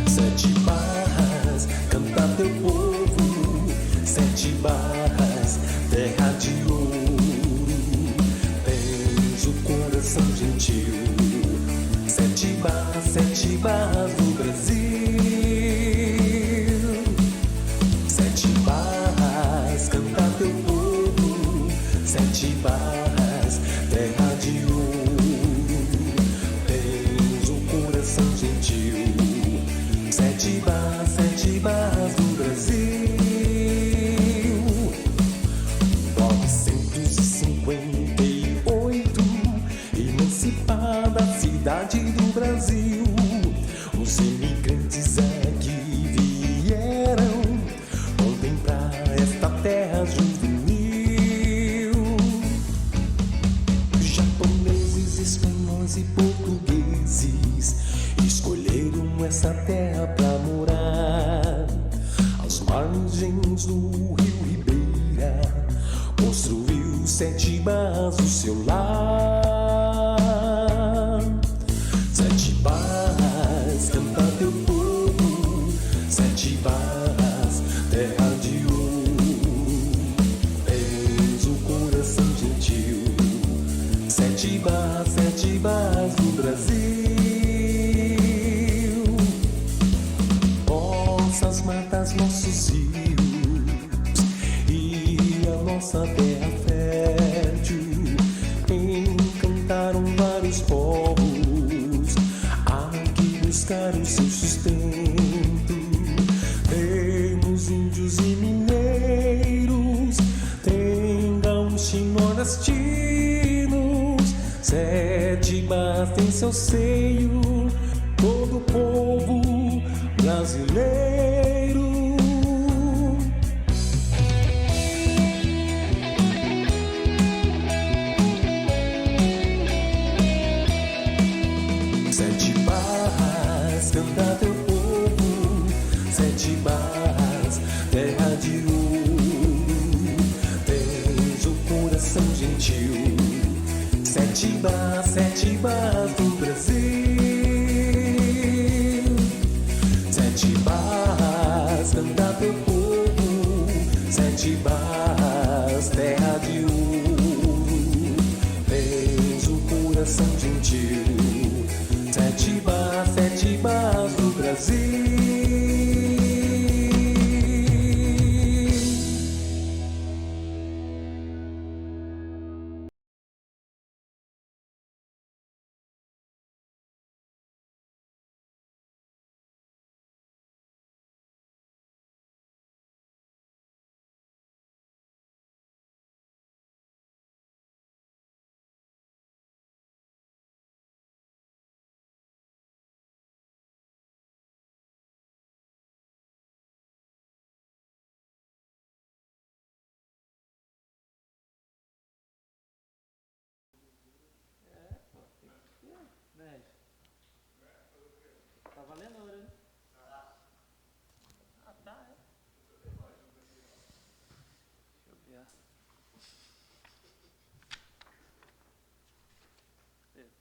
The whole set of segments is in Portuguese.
Sete barras, canta teu povo. Sete barras, terra de ouro. Tens o coração gentil. Sete barras do Brasil. Sete barras, canta teu povo. Sete barras, terra de ouro. Tens o coração gentil. Sete barras do Brasil. 958, emancipada cidade do Brasil. Os imigrantes aqui vieram contemplar esta terra juvenil. Japoneses, espanhóis e portugueses escolheram essa terra pra morar. Às margens do rio Ribeira construiu Sete Barras o seu lar. Sete barras, canta teu povo. Sete barras, terra de ouro. Tens o coração gentil. Sete barras do Brasil. Nossas matas, nossos rios e a nossa terra fértil encantaram vários povos a que buscaram seu sustento. Temos índios e mineiros, tem gaúchos e nordestinos. Sete barras tem seu seio, todo o povo brasileiro. Sete barras, canta teu povo. Sete barras, terra de ouro. Tens o coração gentil. Sete barras do Brasil. Sete barras, canta teu povo. Sete barras, terra de ouro. Tens o coração gentil. Sete barras do Brasil. Tá valendo a hora, né? Ah, tá, é. Deixa eu ver.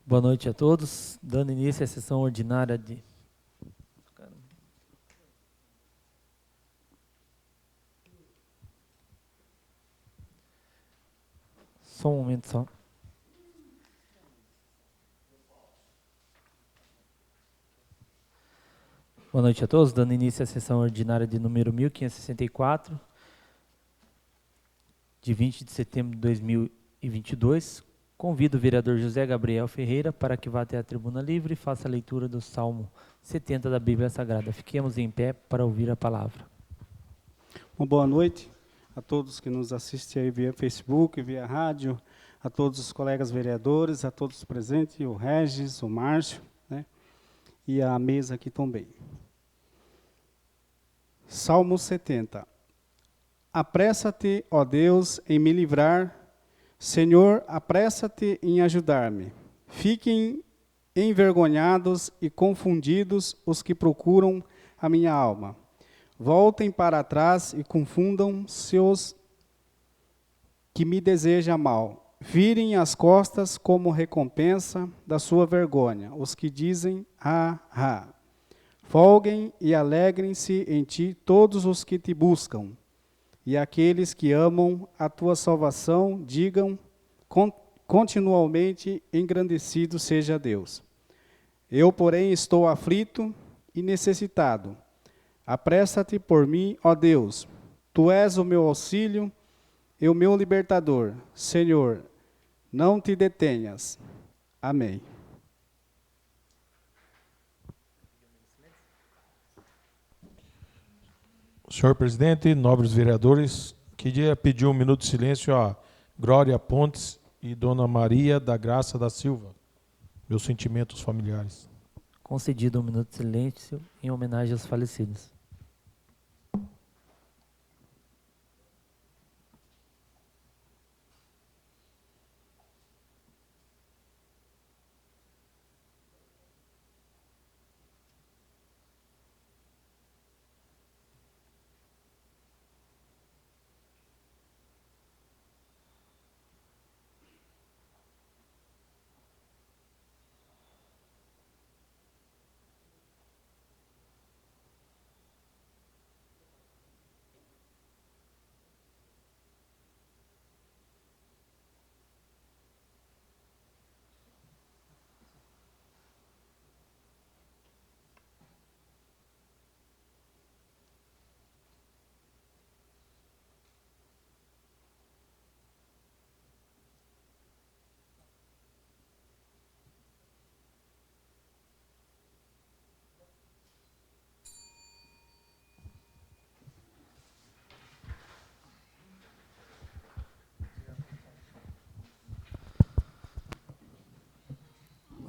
Boa noite a todos, dando início à sessão ordinária de... Só um momento só. Boa noite a todos, dando início à sessão ordinária de número 1564, de 20 de setembro de 2022. Convido o vereador José Gabriel Ferreira para que vá até a tribuna livre e faça a leitura do Salmo 70 da Bíblia Sagrada. Fiquemos em pé para ouvir a palavra. Uma boa noite a todos que nos assistem aí via Facebook, via rádio, a todos os colegas vereadores, a todos os presentes, o Regis, o Márcio, né, e a mesa aqui também. Salmo 70. Apressa-te, ó Deus, em me livrar. Senhor, apressa-te em ajudar-me. Fiquem envergonhados e confundidos os que procuram a minha alma. Voltem para trás e confundam-se os que me desejam mal. Virem as costas como recompensa da sua vergonha, os que dizem, Folguem e alegrem-se em ti todos os que te buscam. E aqueles que amam a tua salvação, digam continuamente, engrandecido seja Deus. Eu, porém, estou aflito e necessitado. Apressa-te por mim, ó Deus. Tu és o meu auxílio e o meu libertador. Senhor, não te detenhas. Amém. Senhor presidente, nobres vereadores, queria pedir um minuto de silêncio a Glória Pontes e Dona Maria da Graça da Silva. Meus sentimentos familiares. Concedido um minuto de silêncio em homenagem aos falecidos.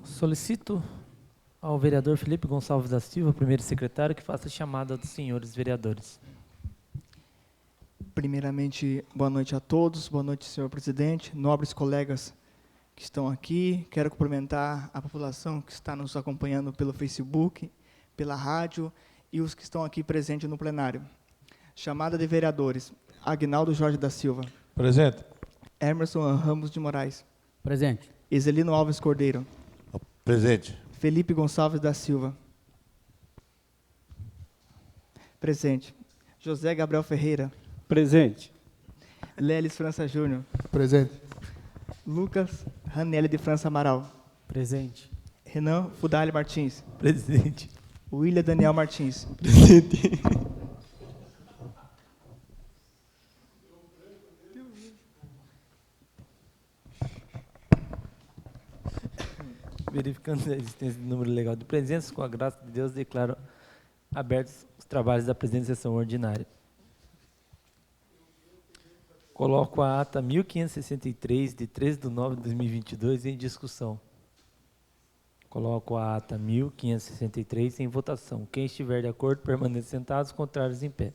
Solicito ao vereador Felipe Gonçalves da Silva, primeiro secretário, que faça a chamada dos senhores vereadores. Primeiramente, boa noite a todos, boa noite, senhor presidente, nobres colegas que estão aqui. Quero cumprimentar a população que está nos acompanhando pelo Facebook, pela rádio e os que estão aqui presentes no plenário. Chamada de vereadores: Agnaldo Jorge da Silva. Presente. Emerson Ramos de Moraes. Presente. Ezelino Alves Cordeiro. Presente. Felipe Gonçalves da Silva. Presente. José Gabriel Ferreira. Presente. Lelis França Júnior. Presente. Lucas Ranelli de França Amaral. Presente. Renan Fudali Martins. Presente. William Daniel Martins. Presente. Verificando a existência do número legal de presenças, com a graça de Deus, declaro abertos os trabalhos da presente sessão ordinária. Coloco a ata 1563, de 13/9/2022, em discussão. Coloco a ata 1563 em votação. Quem estiver de acordo, permaneça sentado, os contrários em pé.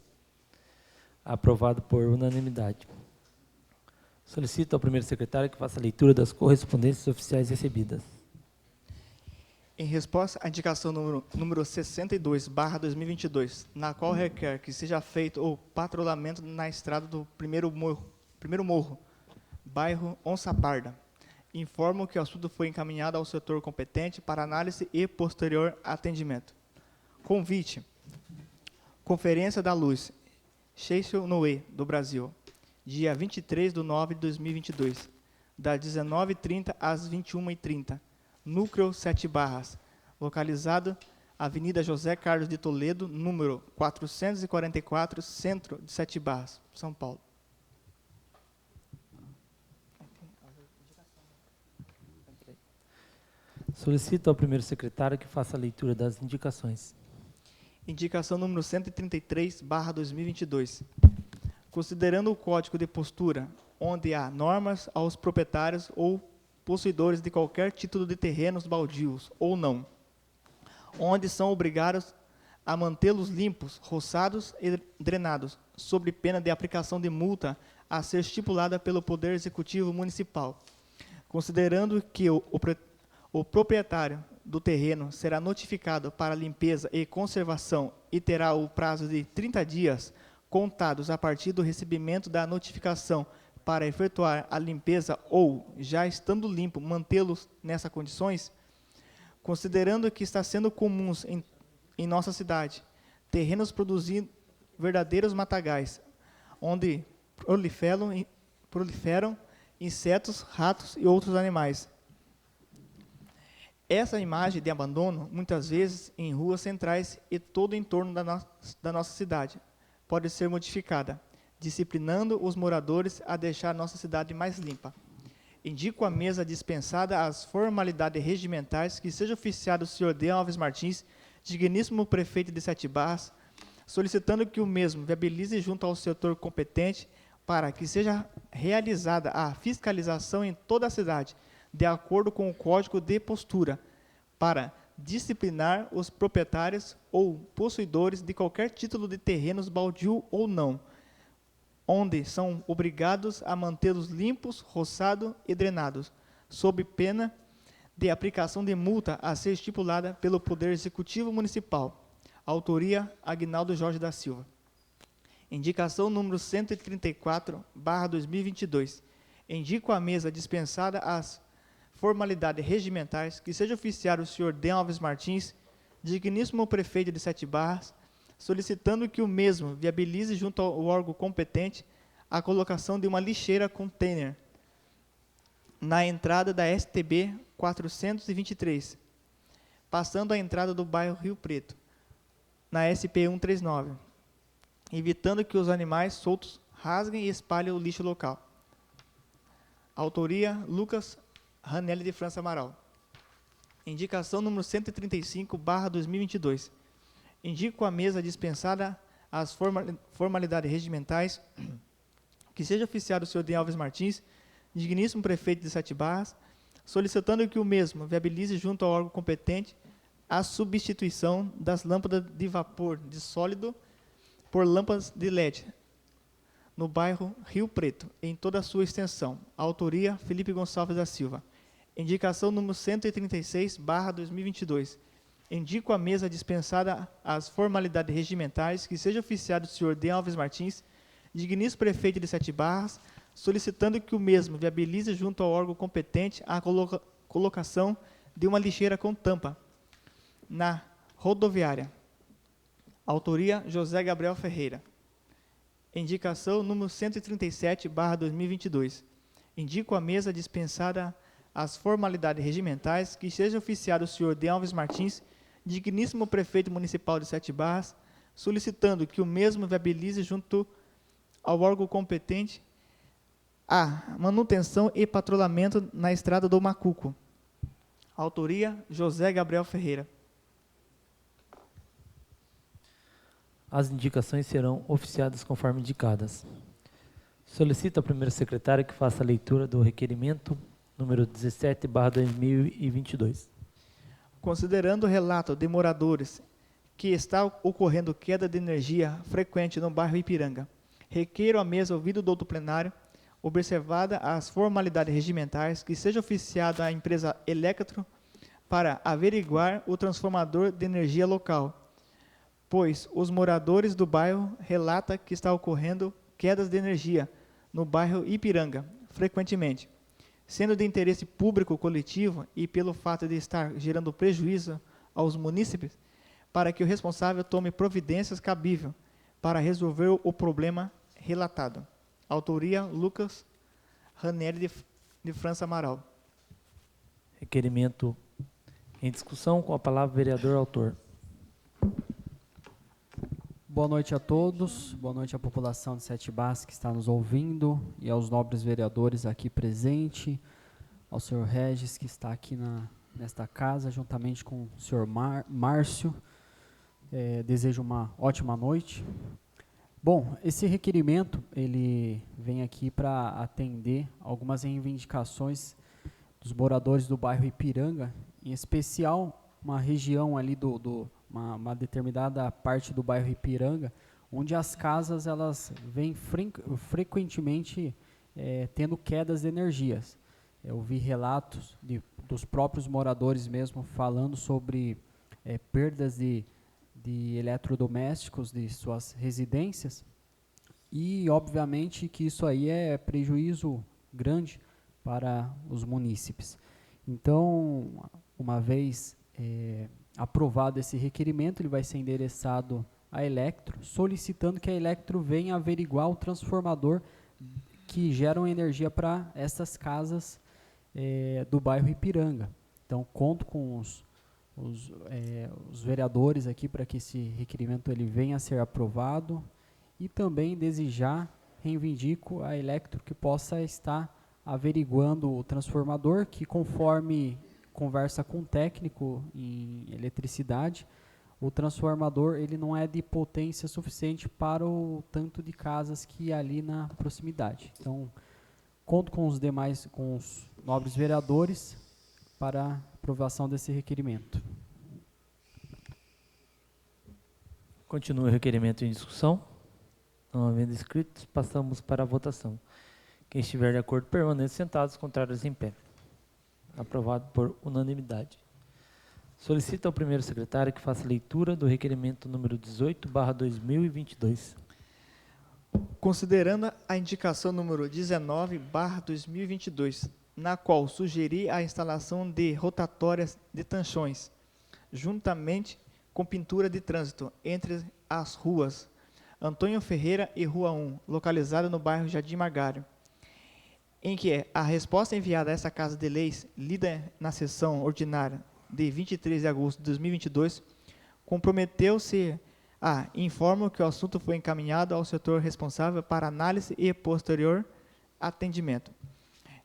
Aprovado por unanimidade. Solicito ao primeiro secretário que faça a leitura das correspondências oficiais recebidas. Em resposta à indicação número 62/2022, na qual requer que seja feito o patrulhamento na estrada do primeiro morro, bairro Onça Parda, informo que o assunto foi encaminhado ao setor competente para análise e posterior atendimento. Convite: Conferência da Luz, Sheisho Noe, do Brasil, dia 23/9/2022, das 19h30 às 21h30, Núcleo 7 Barras, localizado Avenida José Carlos de Toledo, número 444, Centro de 7 Barras, São Paulo. Solicito ao primeiro secretário que faça a leitura das indicações. Indicação número 133/2022. Considerando o Código de Postura, onde há normas aos proprietários ou possuidores de qualquer título de terrenos baldios ou não, onde são obrigados a mantê-los limpos, roçados e drenados, sob pena de aplicação de multa a ser estipulada pelo Poder Executivo Municipal. Considerando que o proprietário do terreno será notificado para limpeza e conservação e terá o prazo de 30 dias contados a partir do recebimento da notificação para efetuar a limpeza ou, já estando limpo, mantê-los nessas condições, considerando que está sendo comuns em nossa cidade terrenos produzindo verdadeiros matagais, onde proliferam insetos, ratos e outros animais. Essa imagem de abandono, muitas vezes em ruas centrais e todo o entorno da nossa cidade, pode ser modificada, disciplinando os moradores a deixar nossa cidade mais limpa. Indico à mesa dispensada as formalidades regimentais que seja oficiado o senhor D. Alves Martins, digníssimo prefeito de Sete Barras, solicitando que o mesmo viabilize junto ao setor competente para que seja realizada a fiscalização em toda a cidade, de acordo com o Código de Postura, para disciplinar os proprietários ou possuidores de qualquer título de terrenos baldio ou não, onde são obrigados a mantê-los limpos, roçados e drenados, sob pena de aplicação de multa a ser estipulada pelo Poder Executivo Municipal. Autoria, Aguinaldo Jorge da Silva. Indicação número 134/2022. Indico à mesa dispensada as formalidades regimentais que seja oficiar o senhor D. Alves Martins, digníssimo prefeito de Sete Barras, solicitando que o mesmo viabilize junto ao órgão competente a colocação de uma lixeira container na entrada da STB 423, passando a entrada do bairro Rio Preto, na SP 139, evitando que os animais soltos rasguem e espalhem o lixo local. Autoria, Lucas Ranelli de França Amaral. Indicação número 135/2022. Indico à mesa dispensada as formalidades regimentais que seja oficiado o senhor D. Alves Martins, digníssimo prefeito de Sete Barras, solicitando que o mesmo viabilize junto ao órgão competente a substituição das lâmpadas de vapor de sólido por lâmpadas de LED no bairro Rio Preto, em toda a sua extensão. Autoria, Felipe Gonçalves da Silva. Indicação número 136/2022. Indico à mesa dispensada as formalidades regimentais que seja oficiado o senhor D. Alves Martins, digníssimo prefeito de Sete Barras, solicitando que o mesmo viabilize junto ao órgão competente a colocação de uma lixeira com tampa na rodoviária. Autoria, José Gabriel Ferreira. Indicação número 137/2022. Indico à mesa dispensada as formalidades regimentais que seja oficiado o senhor D. Alves Martins, digníssimo prefeito municipal de Sete Barras, solicitando que o mesmo viabilize junto ao órgão competente a manutenção e patrulhamento na estrada do Macuco. Autoria, José Gabriel Ferreira. As indicações serão oficiadas conforme indicadas. Solicito ao primeiro secretário que faça a leitura do requerimento número 17/2022. Considerando o relato de moradores que está ocorrendo queda de energia frequente no bairro Ipiranga, requeiro à mesa ouvido do doutor plenário, observada as formalidades regimentais, que seja oficiada a empresa Electro para averiguar o transformador de energia local, pois os moradores do bairro relatam que está ocorrendo quedas de energia no bairro Ipiranga, frequentemente, sendo de interesse público coletivo e pelo fato de estar gerando prejuízo aos munícipes, para que o responsável tome providências cabíveis para resolver o problema relatado. Autoria, Lucas Ranelli de França Amaral. Requerimento em discussão, com a palavra vereador autor. Boa noite a todos, boa noite à população de Sete Barras que está nos ouvindo e aos nobres vereadores aqui presentes, ao senhor Regis que está aqui nesta casa, juntamente com o senhor Márcio. Desejo uma ótima noite. Bom, esse requerimento, ele vem aqui para atender algumas reivindicações dos moradores do bairro Ipiranga, em especial uma região ali uma determinada parte do bairro Ipiranga, onde as casas elas vêm frequentemente tendo quedas de energias. Eu vi relatos de dos próprios moradores mesmo, falando sobre perdas de eletrodomésticos de suas residências, e obviamente que isso aí é prejuízo grande para os munícipes. Então, uma vez aprovado esse requerimento, ele vai ser endereçado à Elektro, solicitando que a Elektro venha averiguar o transformador que geram energia para essas casas do bairro Ipiranga. Então, conto com os vereadores aqui para que esse requerimento ele venha a ser aprovado, e também desejar, reivindico a Elektro que possa estar averiguando o transformador, que conforme conversa com o técnico em eletricidade, o transformador ele não é de potência suficiente para o tanto de casas que há ali na proximidade. Então, conto com os demais, com os nobres vereadores para aprovação desse requerimento. Continua o requerimento em discussão. Não havendo inscritos, passamos para a votação. Quem estiver de acordo, permaneça sentado, os contrários em pé. Aprovado por unanimidade. Solicito ao primeiro secretário que faça leitura do requerimento número 18/2022. Considerando a indicação número 19/2022, na qual sugeri a instalação de rotatórias de tanchões, juntamente com pintura de trânsito entre as ruas Antônio Ferreira e Rua 1, localizada no bairro Jardim Margário, em que a resposta enviada a essa Casa de Leis, lida na sessão ordinária de 23 de agosto de 2022, comprometeu-se a informar que o assunto foi encaminhado ao setor responsável para análise e posterior atendimento.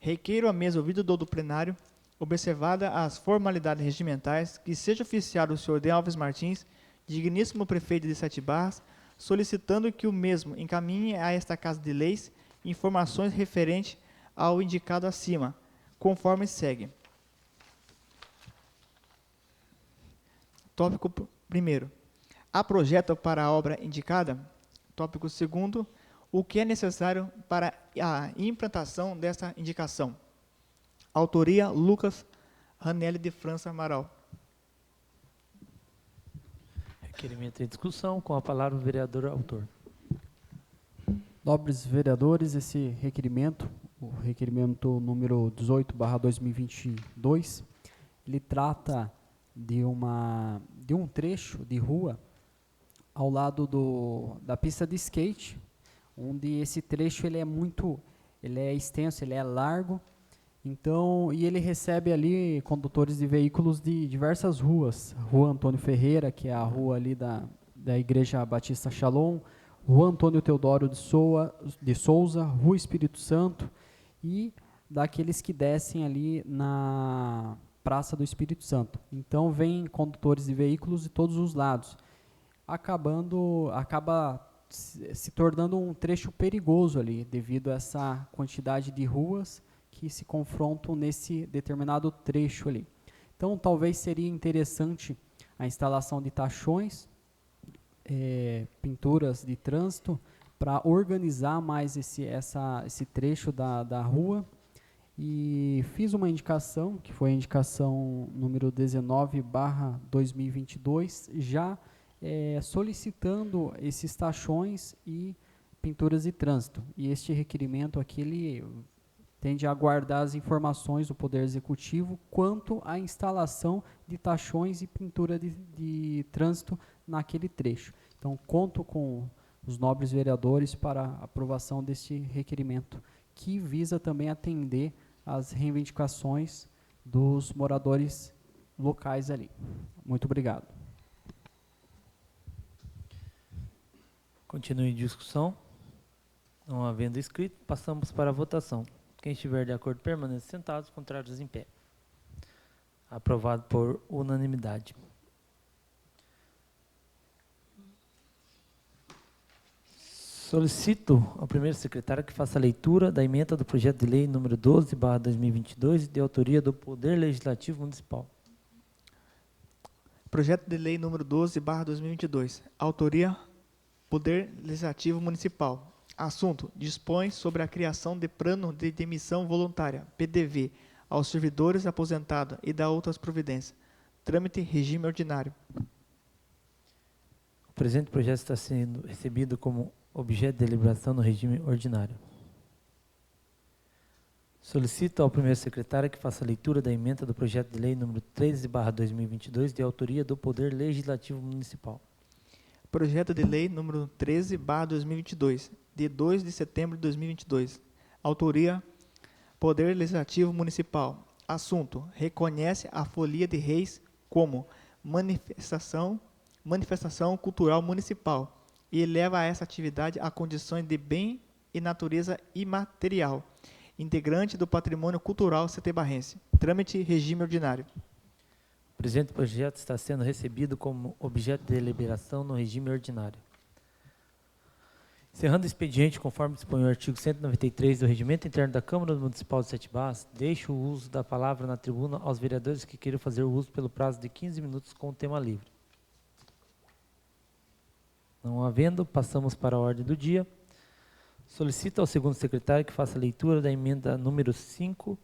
Requeiro a mesa ouvido do plenário, observada as formalidades regimentais, que seja oficiado o senhor D. Alves Martins, digníssimo prefeito de Sete Barras, solicitando que o mesmo encaminhe a esta Casa de Leis informações referentes ao indicado acima, conforme segue. Tópico 1º. Há projeto para a obra indicada? Tópico 2º. O que é necessário para a implantação desta indicação? Autoria Lucas Ranelli de França Amaral. Requerimento em discussão, com a palavra o vereador autor. Nobres vereadores, esse requerimento, o requerimento número 18/2022, ele trata de um trecho de rua ao lado da pista de skate, onde esse trecho ele é extenso, ele é largo, então, e ele recebe ali condutores de veículos de diversas ruas. Rua Antônio Ferreira, que é a rua ali da Igreja Batista Shalom, Rua Antônio Teodoro de Souza, Rua Espírito Santo, e daqueles que descem ali na Praça do Espírito Santo. Então, vem condutores de veículos de todos os lados, acaba se tornando um trecho perigoso ali, devido a essa quantidade de ruas que se confrontam nesse determinado trecho ali. Então, talvez seria interessante a instalação de tachões, pinturas de trânsito, para organizar mais esse trecho da rua. E fiz uma indicação, que foi a indicação número 19/2022, já solicitando esses tachões e pinturas de trânsito. E este requerimento aqui, ele tende a aguardar as informações do Poder Executivo quanto à instalação de tachões e pintura de trânsito naquele trecho. Então, conto com os nobres vereadores para a aprovação deste requerimento, que visa também atender às reivindicações dos moradores locais ali. Muito obrigado. Continue em discussão. Não havendo inscrito, passamos para a votação. Quem estiver de acordo, permaneça sentado, os contrários em pé. Aprovado por unanimidade. Solicito ao primeiro secretário que faça a leitura da emenda do projeto de lei número 12/2022, de autoria do Poder Legislativo Municipal. Projeto de lei número 12/2022. Autoria Poder Legislativo Municipal. Assunto: dispõe sobre a criação de plano de demissão voluntária, PDV, aos servidores aposentados e da outras providências. Trâmite regime ordinário. O presente projeto está sendo recebido como objeto de deliberação no regime ordinário. Solicito ao primeiro secretário que faça a leitura da emenda do projeto de lei número 13/2022, de autoria do Poder Legislativo Municipal. Projeto de lei número 13/2022, de 2 de setembro de 2022. Autoria, Poder Legislativo Municipal. Assunto, reconhece a Folia de Reis como manifestação cultural municipal e eleva essa atividade a condições de bem e natureza imaterial, integrante do patrimônio cultural setebarrense. Trâmite regime ordinário. O presente projeto está sendo recebido como objeto de deliberação no regime ordinário. Encerrando o expediente, conforme dispõe o artigo 193 do Regimento Interno da Câmara Municipal de Sete Barras, deixo o uso da palavra na tribuna aos vereadores que queiram fazer o uso pelo prazo de 15 minutos com o tema livre. Não havendo, passamos para a ordem do dia. Solicito ao segundo secretário que faça a leitura da emenda número 5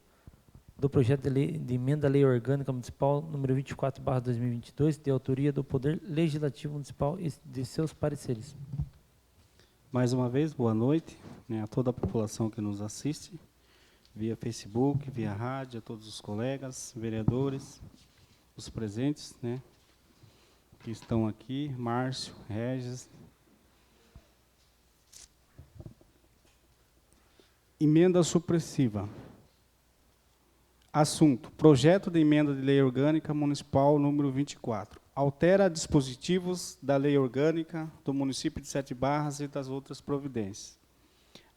do projeto de lei de emenda à Lei Orgânica Municipal número 24/2022, de autoria do Poder Legislativo Municipal e de seus pareceres. Mais uma vez, boa noite, né, a toda a população que nos assiste, via Facebook, via rádio, a todos os colegas, vereadores, os presentes, né, que estão aqui, Márcio, Regis. Emenda supressiva. Assunto, projeto de emenda de lei orgânica municipal número 24. Altera dispositivos da lei orgânica do município de Sete Barras e das outras providências.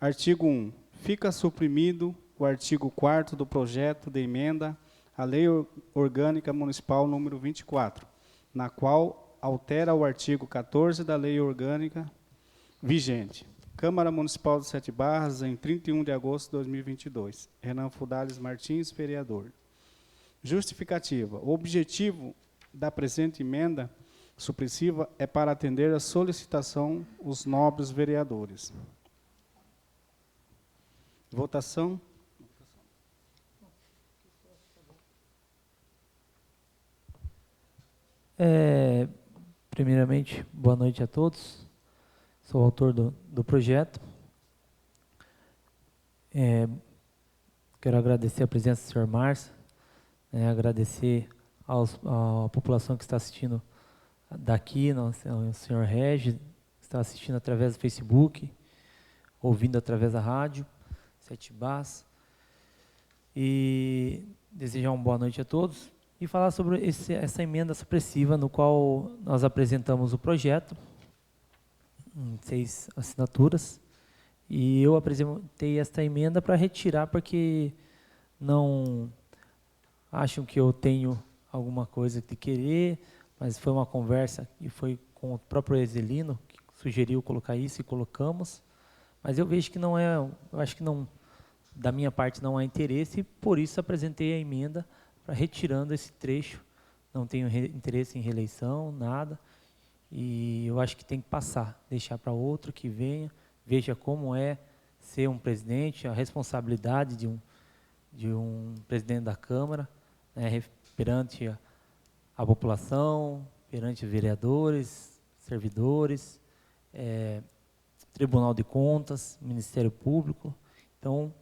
Artigo 1. Fica suprimido o artigo 4º do projeto de emenda à lei orgânica municipal número 24, na qual altera o artigo 14 da lei orgânica vigente. Câmara Municipal de Sete Barras, em 31 de agosto de 2022. Renan Fudales Martins, vereador. Justificativa. O objetivo da presente emenda supressiva é para atender a solicitação dos nobres vereadores. Votação. Primeiramente, boa noite a todos. Sou o autor do projeto. Quero agradecer a presença do senhor Márcio, agradecer à população que está assistindo daqui, ao senhor Regis, que está assistindo através do Facebook, ouvindo através da rádio, Sete Barras, e desejar uma boa noite a todos, e falar sobre essa emenda supressiva, no qual nós apresentamos o projeto, em 6 assinaturas, e eu apresentei esta emenda para retirar, porque não acham que eu tenho alguma coisa de querer, mas foi uma conversa e foi com o próprio Exelino que sugeriu colocar isso e colocamos, mas eu vejo que não é, eu acho que não, da minha parte não há interesse, e por isso apresentei a emenda para retirando esse trecho. Não tenho interesse em reeleição, nada, e eu acho que tem que passar, deixar para outro que venha, veja como é ser um presidente, a responsabilidade de um presidente da Câmara, perante a população, perante vereadores, servidores, Tribunal de Contas, Ministério Público. Então,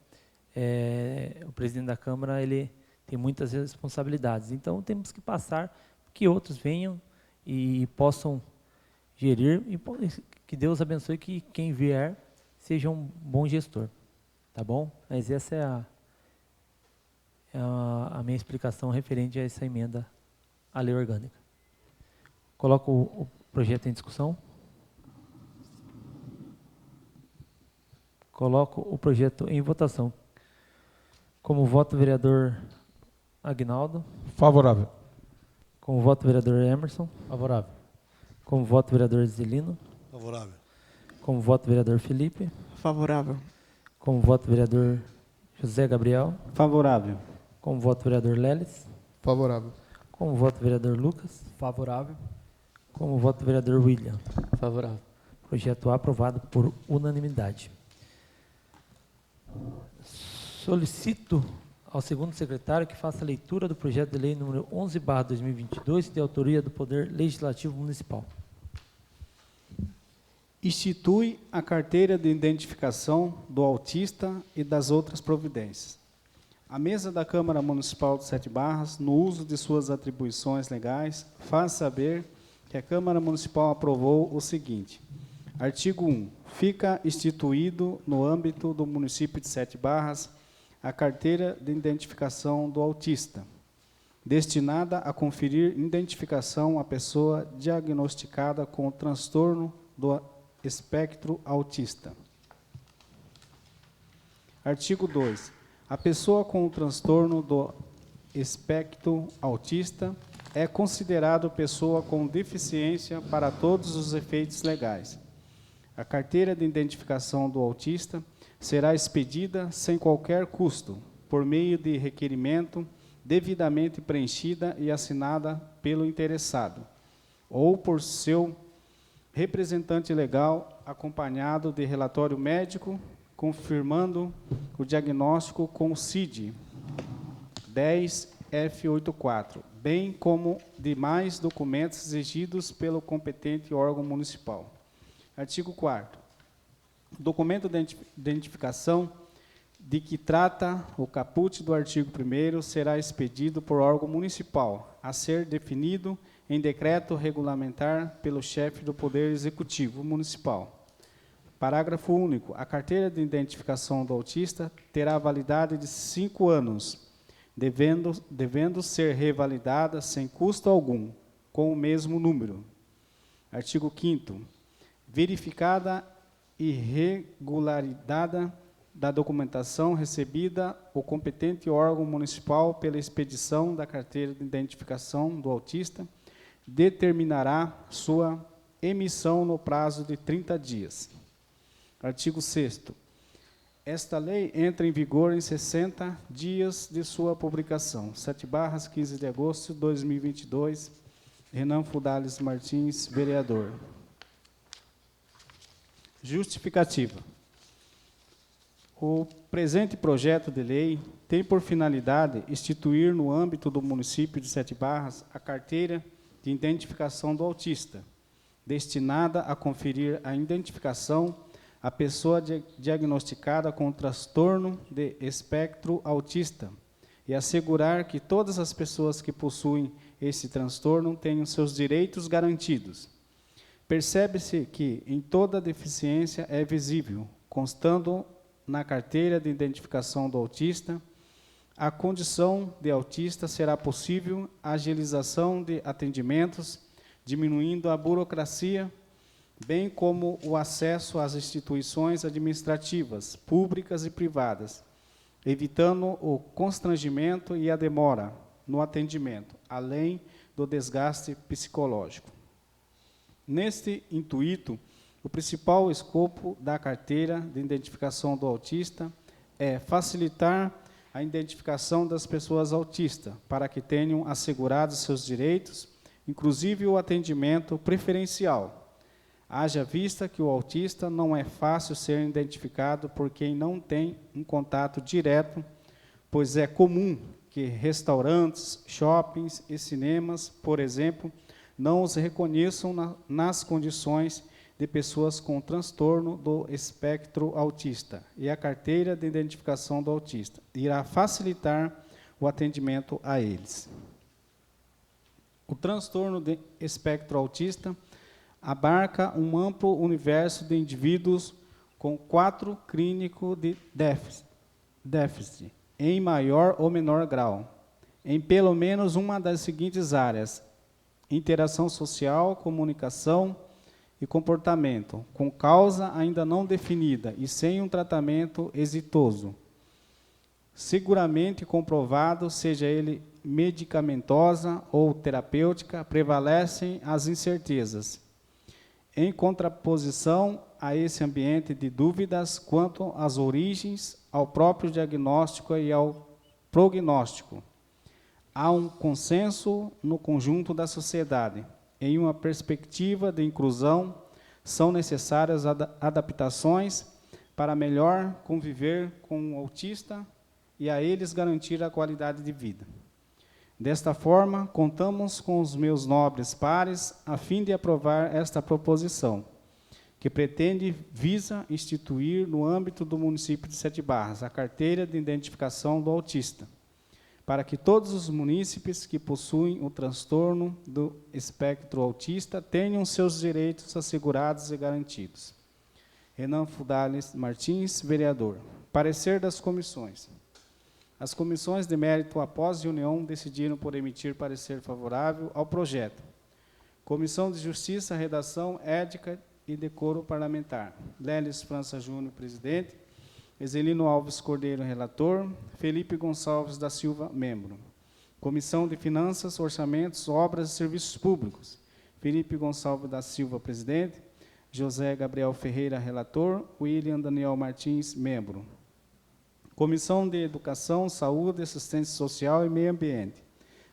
o presidente da Câmara, ele tem muitas responsabilidades. Então, temos que passar, que outros venham e possam gerir, e que Deus abençoe, que quem vier seja um bom gestor. Tá bom? Mas essa é a minha explicação referente a essa emenda à lei orgânica. Coloco o projeto em discussão. Coloco o projeto em votação. Como voto, vereador Aguinaldo. Favorável. Como voto, vereador Emerson. Favorável. Como voto, vereador Zelino. Favorável. Como voto, vereador Felipe. Favorável. Como voto, vereador José Gabriel. Favorável. Como voto, vereador Leles. Favorável. Como voto, vereador Lucas. Favorável. Como voto, vereador William. Favorável. Projeto A aprovado por unanimidade. Solicito ao segundo secretário que faça a leitura do projeto de lei número 11/2022, de autoria do Poder Legislativo Municipal. Institui a carteira de identificação do autista e das outras providências. A mesa da Câmara Municipal de Sete Barras, no uso de suas atribuições legais, faz saber que a Câmara Municipal aprovou o seguinte. Artigo 1. Fica instituído, no âmbito do município de Sete Barras, a carteira de identificação do autista, destinada a conferir identificação à pessoa diagnosticada com o transtorno do espectro autista. Artigo 2. A pessoa com o transtorno do espectro autista é considerado pessoa com deficiência para todos os efeitos legais. A carteira de identificação do autista será expedida sem qualquer custo, por meio de requerimento devidamente preenchida e assinada pelo interessado, ou por seu representante legal, acompanhado de relatório médico, confirmando o diagnóstico com o CID 10F84, bem como demais documentos exigidos pelo competente órgão municipal. Artigo 4º. O documento de identificação de que trata o caput do artigo 1º será expedido por órgão municipal, a ser definido em decreto regulamentar pelo chefe do Poder Executivo Municipal. Parágrafo único. A carteira de identificação do autista terá validade de 5 anos, devendo ser revalidada sem custo algum, com o mesmo número. Artigo 5º. Verificada irregularidade da documentação recebida, o competente órgão municipal, pela expedição da carteira de identificação do autista, determinará sua emissão no prazo de 30 dias. Artigo 6º. Esta lei entra em vigor em 60 dias de sua publicação. 7 Barras, 15 de agosto de 2022. Renan Fudales Martins, vereador. Justificativa. O presente projeto de lei tem por finalidade instituir no âmbito do município de Sete Barras a carteira de identificação do autista, destinada a conferir a identificação à pessoa diagnosticada com transtorno de espectro autista e assegurar que todas as pessoas que possuem esse transtorno tenham seus direitos garantidos. Percebe-se que em toda deficiência é visível, constando na carteira de identificação do autista, a condição de autista será possível a agilização de atendimentos, diminuindo a burocracia, bem como o acesso às instituições administrativas, públicas e privadas, evitando o constrangimento e a demora no atendimento, além do desgaste psicológico. Neste intuito, o principal escopo da carteira de identificação do autista é facilitar a identificação das pessoas autistas, para que tenham assegurados seus direitos, inclusive o atendimento preferencial. Haja vista que o autista não é fácil ser identificado por quem não tem um contato direto, pois é comum que restaurantes, shoppings e cinemas, por exemplo, não os reconheçam nas condições de pessoas com transtorno do espectro autista, e a carteira de identificação do autista irá facilitar o atendimento a eles. O transtorno de espectro autista abarca um amplo universo de indivíduos com quadro clínico de déficit, em maior ou menor grau, em pelo menos uma das seguintes áreas: interação social, comunicação e comportamento, com causa ainda não definida e sem um tratamento exitoso. Seguramente comprovado, seja ele medicamentosa ou terapêutica, prevalecem as incertezas. Em contraposição a esse ambiente de dúvidas quanto às origens, ao próprio diagnóstico e ao prognóstico, há um consenso no conjunto da sociedade. Em uma perspectiva de inclusão, são necessárias adaptações para melhor conviver com o autista e a eles garantir a qualidade de vida. Desta forma, contamos com os meus nobres pares a fim de aprovar esta proposição, que visa instituir no âmbito do município de Sete Barras a carteira de identificação do autista, para que todos os munícipes que possuem o transtorno do espectro autista tenham seus direitos assegurados e garantidos. Renan Fudales Martins, vereador. Parecer das comissões. As comissões de mérito, após reunião, decidiram por emitir parecer favorável ao projeto. Comissão de Justiça, Redação, Ética e Decoro Parlamentar. Lélis França Júnior, presidente. Exelino Alves Cordeiro, relator. Felipe Gonçalves da Silva, membro. Comissão de Finanças, Orçamentos, Obras e Serviços Públicos. Felipe Gonçalves da Silva, presidente. José Gabriel Ferreira, relator. William Daniel Martins, membro. Comissão de Educação, Saúde, Assistência Social e Meio Ambiente.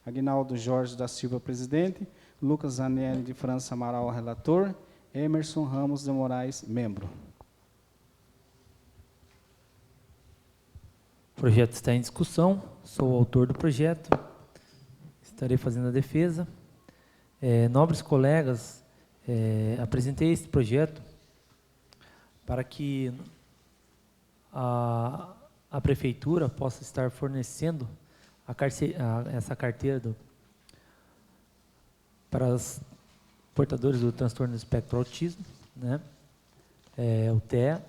Aguinaldo Jorge da Silva, presidente. Lucas Anelli de França Amaral, relator. Emerson Ramos de Moraes, membro. O projeto está em discussão, sou o autor do projeto, estarei fazendo a defesa. Nobres colegas, apresentei esse projeto para que a prefeitura possa estar fornecendo essa carteira para os portadores do transtorno do espectro autismo, né? O TEA,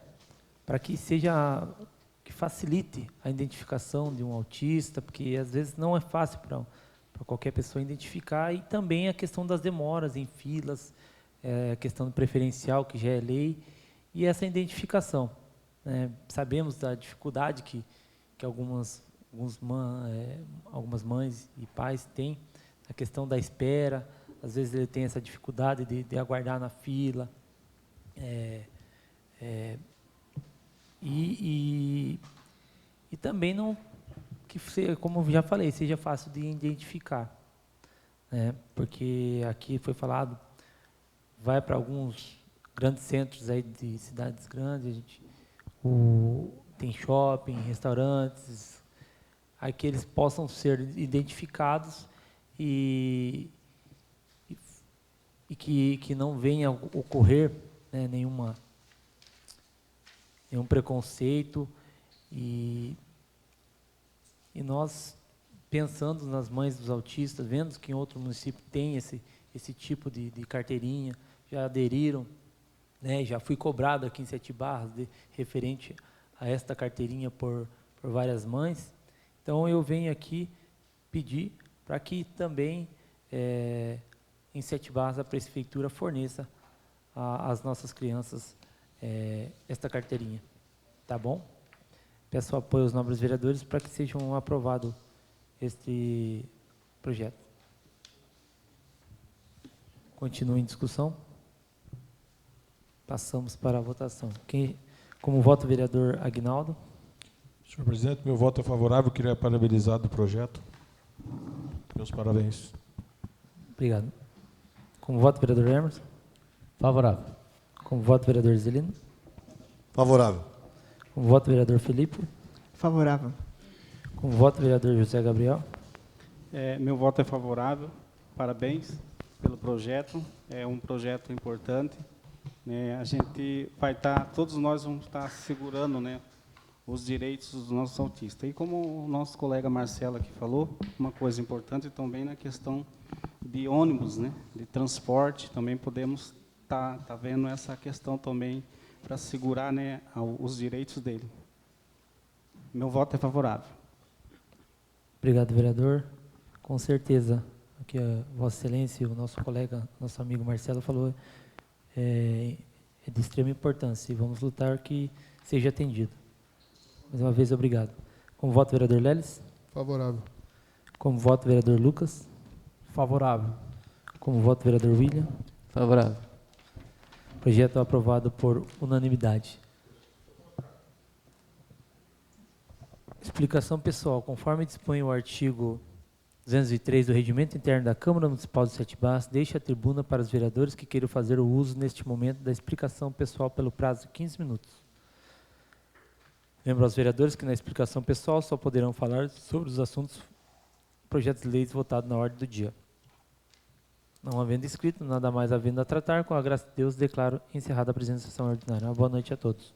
para que facilite a identificação de um autista, porque às vezes não é fácil para qualquer pessoa identificar, e também a questão das demoras em filas, a questão do preferencial, que já é lei, e essa identificação. Sabemos da dificuldade que algumas mães e pais têm, a questão da espera, às vezes ele tem essa dificuldade de aguardar na fila, e também não, como já falei, seja fácil de identificar, né? Porque aqui foi falado, vai para alguns grandes centros aí de cidades grandes, tem shopping, restaurantes, aí que eles possam ser identificados e que não venha a ocorrer, né, nenhum preconceito, e nós, pensando nas mães dos autistas, vendo que em outro município tem esse tipo de carteirinha, já aderiram, né, já fui cobrado aqui em Sete Barras referente a esta carteirinha por várias mães. Então, eu venho aqui pedir para que também, em Sete Barras, a prefeitura forneça às nossas crianças esta carteirinha. Tá bom? Peço apoio aos nobres vereadores para que sejam aprovado este projeto. Continua em discussão. Passamos para a votação. Como vota o vereador Aguinaldo? Senhor presidente, meu voto é favorável. Queria parabenizar do projeto. Meus parabéns. Obrigado. Como vota o vereador Emerson? Favorável. Como vota o vereador Zelino? Favorável. Como vota o vereador Felipe? Favorável. Como vota o vereador José Gabriel? Meu voto é favorável. Parabéns pelo projeto. É um projeto importante. A gente vai todos nós vamos estar segurando, né, os direitos dos nossos autistas. E como o nosso colega Marcelo aqui falou, uma coisa importante também na questão de ônibus, né, de transporte, também podemos tá vendo essa questão também para segurar, né, os direitos dele. Meu voto é favorável. Obrigado, vereador. Com certeza, aqui a Vossa Excelência, o nosso colega, nosso amigo Marcelo falou, é de extrema importância, e vamos lutar que seja atendido. Mais uma vez, obrigado. Como vota o vereador Lelis? Favorável. Como vota o vereador Lucas? Favorável. Como vota o vereador William? Favorável. O projeto é aprovado por unanimidade. Explicação pessoal. Conforme dispõe o artigo 203 do Regimento Interno da Câmara Municipal de Sete Barras, deixa a tribuna para os vereadores que queiram fazer o uso, neste momento, da explicação pessoal pelo prazo de 15 minutos. Lembro aos vereadores que na explicação pessoal só poderão falar sobre os assuntos, projetos de leis votados na ordem do dia. Não havendo inscrito, nada mais havendo a tratar, com a graça de Deus, declaro encerrada a presença da sessão ordinária. Uma boa noite a todos.